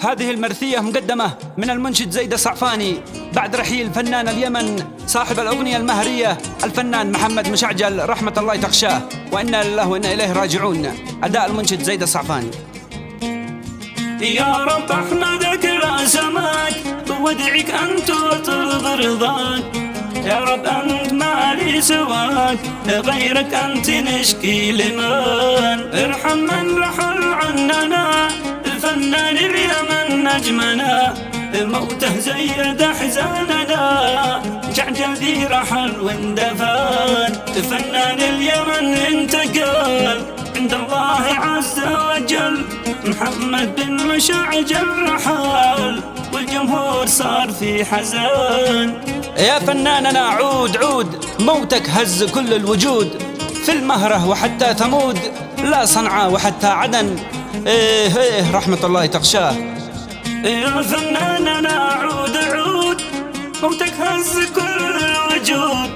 هذه المرثية مقدمة من المنشد زيد الصعفاني بعد رحيل فنان اليمن صاحب الأغنية المهرية الفنان محمد مشعجل رحمة الله تغشاه، وإنا لله وإنا إليه راجعون. أداء المنشد زيد الصعفاني. يا رب أحمدك لا سماك وادعك أنت وترضى رضاك، يا رب أنت ما لي سواك غيرك أنت نشكي لمن، ارحم من رحل عننا الفنان اليمن نجمنا، موته زيد أحزاننا جعجل ذي رحل واندفن، فنان اليمن انتقل عند الله عز وجل، محمد بن مشعجل رحل والجمهور صار في حزن. يا فناننا عود عود، موتك هز كل الوجود، في المهرة وحتى ثمود، لا صنعاء وحتى عدن، إيه رحمة الله تغشاه. يا فناننا عود عود، موتك هز كل الوجود،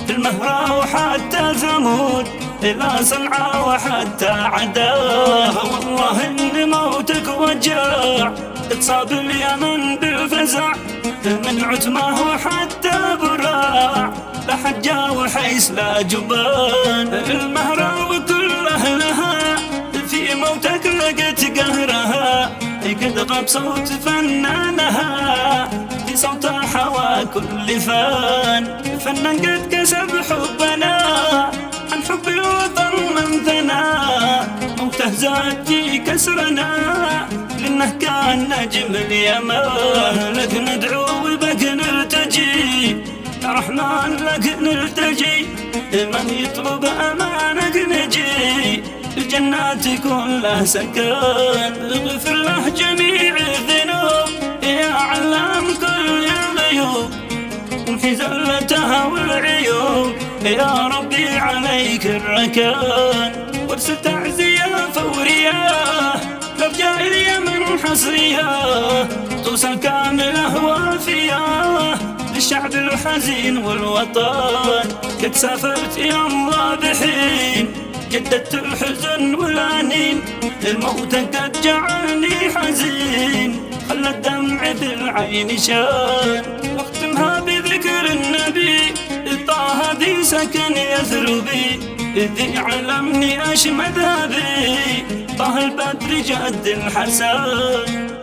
في المهرة وحتى ثمود، لا صنعاء وحتى عدن، والله إن موتك وجع اتصاب اليمن بالفزع، من عتمه وحتى براع لا حجة وحيس لا جبان، المهرة وكل أهلها في موتك لقت قهرها، قد غاب صوت فنانها في صوتها حوى كل فان، فنان قد كسب حبنا عن حب الوطن من ثنى، موته زاد كسرنا لأنه كان نجم اليمن، لك ندعو وبك نرتجي يا رحمن لك نلتجي، من يطلب أمانك نجي الجنات يكون له سكن، اغفر له جميع الذنوب يا علام كل الغيوب، وامحي زلتها والعيوب يا ربي عليك الركان، وارسل تعزية فورية لرجال اليمن حصرية توصل كاملة وافية للشعب الحزين والوطن، قد سافرت يا الله بحين جددت الحزن والأنين، الموت قد جعلني حزين خلى الدمع في العين شان، واختمها بذكر النبي طه ذي سكن يثربي، ذي علمني أش مذهبي طه البدر جد الحسن.